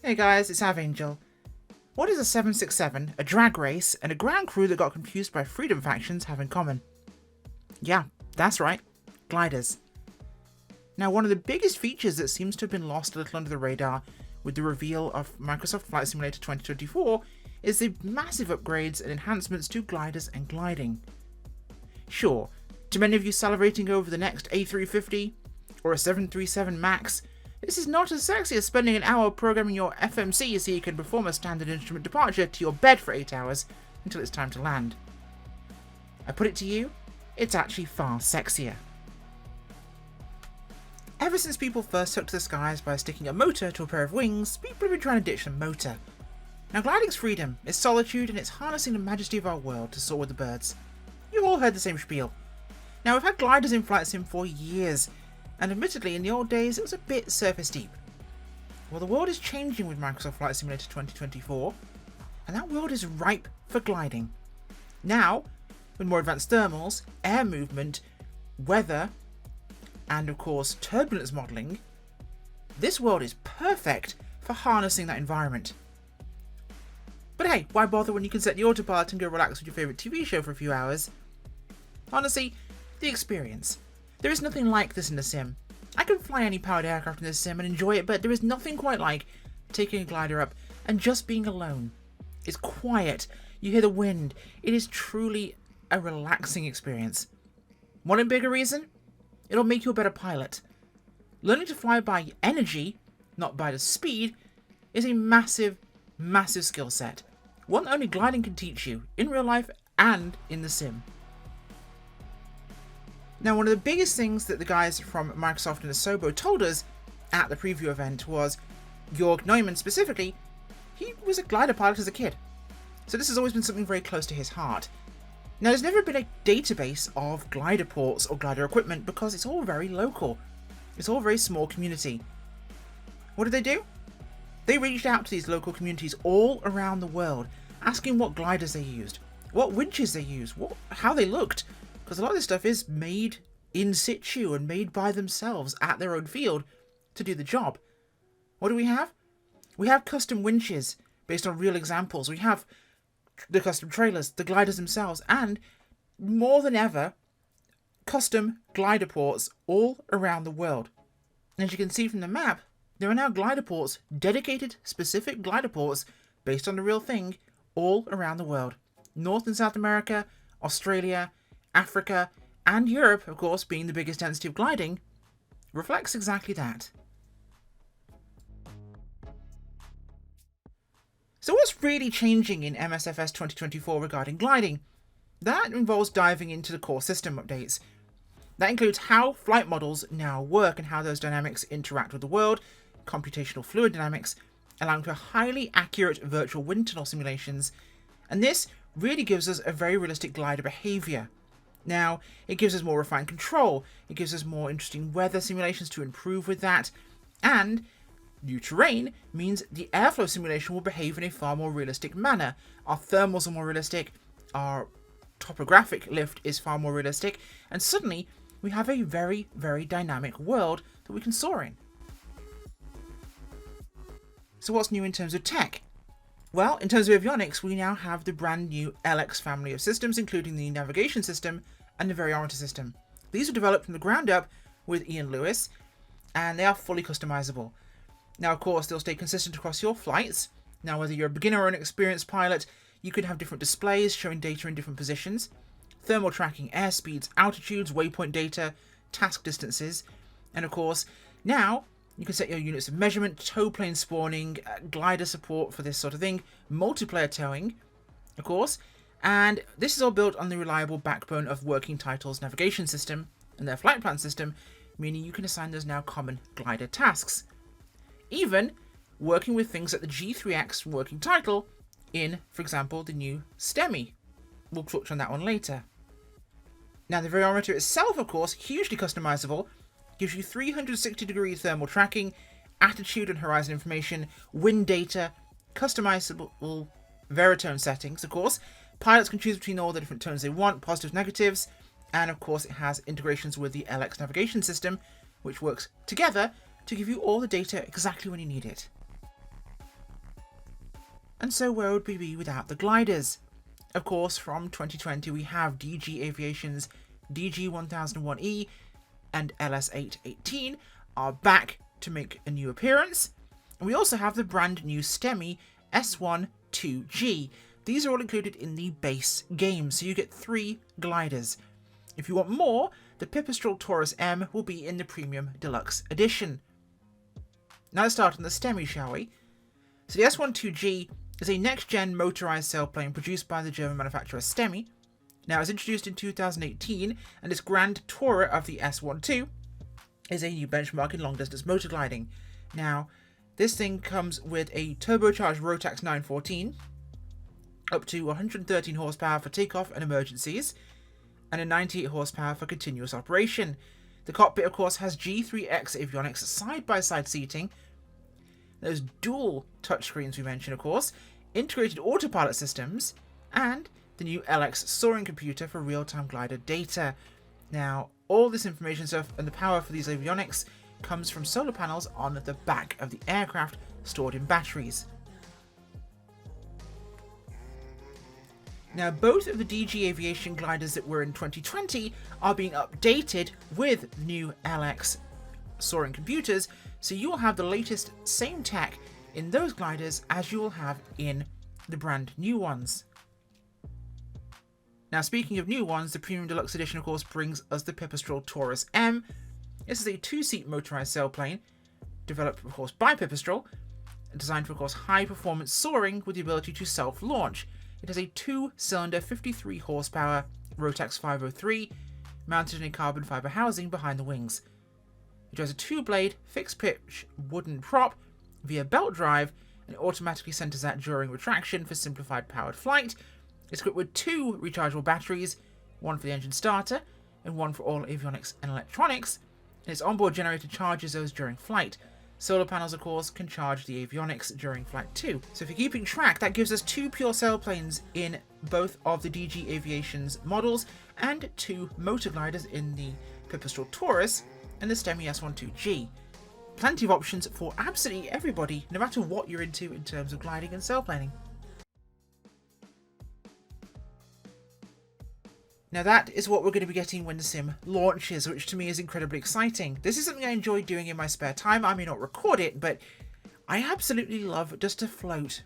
Hey guys, it's Avangel. What does a 767, a drag race, and a ground crew that got confused by Freedom factions have in common? Yeah, that's right, gliders. Now, one of the biggest features that seems to have been lost a little under the radar with the reveal of Microsoft Flight Simulator 2024 is the massive upgrades and enhancements to gliders and gliding. Sure, to many of you salivating over the next A350 or a 737 MAX, this is not as sexy as spending an hour programming your FMC so you can perform a standard instrument departure to your bed for 8 hours until it's time to land. I put it to you, it's actually far sexier. Ever since people first took to the skies by sticking a motor to a pair of wings, people have been trying to ditch the motor. Now gliding's freedom, it's solitude, and it's harnessing the majesty of our world to soar with the birds. You've all heard the same spiel. Now we've had gliders in Flight Sim for years, and admittedly in the old days it was a bit surface deep. Well, the world is changing with Microsoft Flight Simulator 2024, and that world is ripe for gliding. Now, with more advanced thermals, air movement, weather, and of course turbulence modelling, this world is perfect for harnessing that environment. But hey, why bother when you can set the autopilot and go relax with your favourite TV show for a few hours? Honestly, the experience. There is nothing like this in the sim. I can fly any powered aircraft in this sim and enjoy it, but there is nothing quite like taking a glider up and just being alone. It's quiet, you hear the wind, it is truly a relaxing experience. Want a bigger reason? It'll make you a better pilot. Learning to fly by energy, not by the speed, is a massive, massive skill set. One that only gliding can teach you, in real life and in the sim. Now, one of the biggest things that the guys from Microsoft and Asobo told us at the preview event was Jörg Neumann specifically, he was a glider pilot as a kid. So this has always been something very close to his heart. Now, there's never been a database of glider ports or glider equipment because it's all very local. It's all very small community. What did they do? They reached out to these local communities all around the world, asking what gliders they used, what winches they used, how they looked. Because a lot of this stuff is made in situ and made by themselves at their own field to do the job. What do we have? We have custom winches based on real examples. We have the custom trailers, the gliders themselves, and more than ever, custom glider ports all around the world. And as you can see from the map, there are now glider ports, dedicated specific glider ports based on the real thing all around the world. North and South America, Australia, Africa, and Europe, of course, being the biggest density of gliding, reflects exactly that. So what's really changing in MSFS 2024 regarding gliding? That involves diving into the core system updates. That includes how flight models now work and how those dynamics interact with the world, computational fluid dynamics, allowing for highly accurate virtual wind tunnel simulations, and this really gives us a very realistic glider behaviour. Now, it gives us more refined control, it gives us more interesting weather simulations to improve with that, and new terrain means the airflow simulation will behave in a far more realistic manner. Our thermals are more realistic, our topographic lift is far more realistic, and suddenly we have a very, very dynamic world that we can soar in. So what's new in terms of tech? Well, in terms of avionics, we now have the brand new LX family of systems, including the navigation system and the variometer system. These were developed from the ground up with Ian Lewis, and they are fully customizable. Now, of course, they'll stay consistent across your flights. Now, whether you're a beginner or an experienced pilot, you can have different displays showing data in different positions, thermal tracking, airspeeds, altitudes, waypoint data, task distances, and of course, now you can set your units of measurement, tow plane spawning, glider support for this sort of thing, multiplayer towing, of course, and this is all built on the reliable backbone of Working Title's navigation system and their flight plan system, meaning you can assign those now common glider tasks. Even working with things like the G3X from Working Title in, for example, the new STEMI. We'll touch on that one later. Now, the variometer itself, of course, hugely customizable, gives you 360-degree thermal tracking, attitude and horizon information, wind data, customizable veritone settings, of course. Pilots can choose between all the different tones they want, positives, negatives, and of course it has integrations with the LX navigation system, which works together to give you all the data exactly when you need it. And so where would we be without the gliders? Of course, from 2020 we have DG Aviation's DG-1001E and LS-818 are back to make a new appearance. And we also have the brand new STEMI S12G. These are all included in the base game, so you get 3 gliders. If you want more, the Pipistrel Taurus M will be in the Premium Deluxe Edition. Now let's start on the STEMI, shall we? So the S12G is a next-gen motorized sailplane produced by the German manufacturer STEMI. Now, it was introduced in 2018, and its grand tourer of the S12 is a new benchmark in long-distance motor gliding. Now, this thing comes with a turbocharged Rotax 914, up to 113 horsepower for takeoff and emergencies, and a 98 horsepower for continuous operation. The cockpit, of course, has G3X avionics side-by-side seating. There's dual touchscreens we mentioned, of course, integrated autopilot systems, and the new LX soaring computer for real-time glider data. Now, all this information stuff and the power for these avionics comes from solar panels on the back of the aircraft stored in batteries. Now, both of the DG Aviation gliders that were in 2020 are being updated with new LX soaring computers, so you'll have the latest same tech in those gliders as you will have in the brand new ones. Now, speaking of new ones, the Premium Deluxe Edition, of course, brings us the Pipistrel Taurus M. This is a 2-seat motorized sailplane, developed, of course, by Pipistrel, designed for, of course, high-performance soaring with the ability to self-launch. It has a 2-cylinder, 53 horsepower Rotax 503, mounted in a carbon fiber housing behind the wings. It has a 2-blade, fixed-pitch wooden prop via belt drive, and it automatically centers out during retraction for simplified powered flight. It's equipped with 2 rechargeable batteries, one for the engine starter, and one for all avionics and electronics, and its onboard generator charges those during flight. Solar panels, of course, can charge the avionics during flight too. So if you're keeping track, that gives us 2 pure sailplanes in both of the DG Aviation's models, and 2 motor gliders in the Pipistrel Taurus and the STEMI S12G. Plenty of options for absolutely everybody, no matter what you're into in terms of gliding and sailplaning. Now that is what we're going to be getting when the sim launches, which to me is incredibly exciting. This is something I enjoy doing in my spare time. I may not record it, but I absolutely love just to float.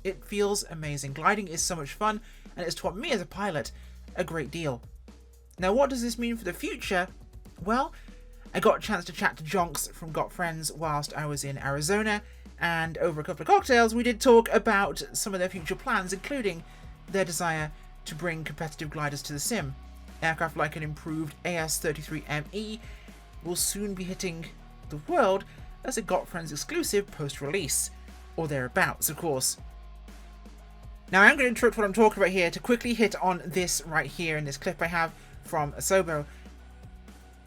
It feels amazing. Gliding is so much fun, and it's taught me as a pilot a great deal. Now, what does this mean for the future? Well, I got a chance to chat to Jonks from Got Friends whilst I was in Arizona, and over a couple of cocktails we did talk about some of their future plans, including their desire to bring competitive gliders to the sim. Aircraft like an improved AS-33ME will soon be hitting the world as a Got Friends exclusive post-release, or thereabouts, of course. Now, I'm going to interrupt what I'm talking about here to quickly hit on this right here in this clip I have from Asobo.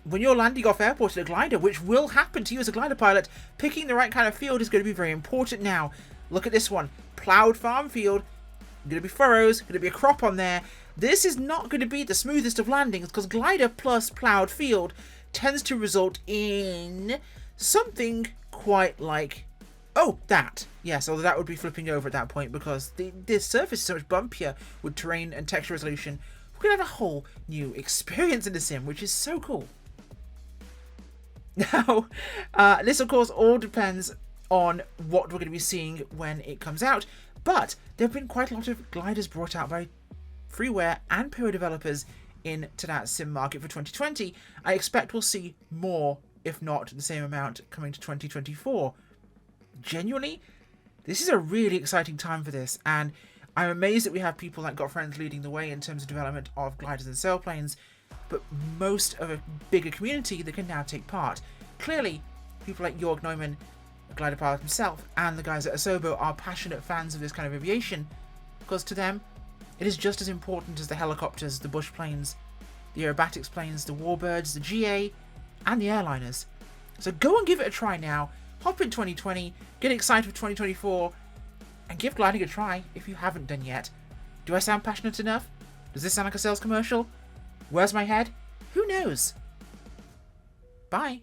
When you're landing off airport in a glider, which will happen to you as a glider pilot, picking the right kind of field is going to be very important now. Look at this one. Ploughed farm field. Going to be furrows, going to be a crop on there. This is not going to be the smoothest of landings because glider plus ploughed field tends to result in something quite like, oh, that. Yes, although that would be flipping over at that point because the surface is so much bumpier with terrain and texture resolution. We're going to have a whole new experience in the sim, which is so cool. Now, this of course all depends on what we're going to be seeing when it comes out. But there have been quite a lot of gliders brought out by freeware and pure developers into that sim market for 2020. I expect we'll see more, if not the same amount, coming to 2024. Genuinely, this is a really exciting time for this, and I'm amazed that we have people like Got Friends leading the way in terms of development of gliders and sailplanes, but most of a bigger community that can now take part. Clearly, people like Jörg Neumann, a glider pilot himself, and the guys at Asobo are passionate fans of this kind of aviation, because to them, it is just as important as the helicopters, the bush planes, the aerobatics planes, the warbirds, the GA, and the airliners. So go and give it a try now, hop in 2020, get excited for 2024, and give gliding a try if you haven't done yet. Do I sound passionate enough? Does this sound like a sales commercial? Where's my head? Who knows? Bye.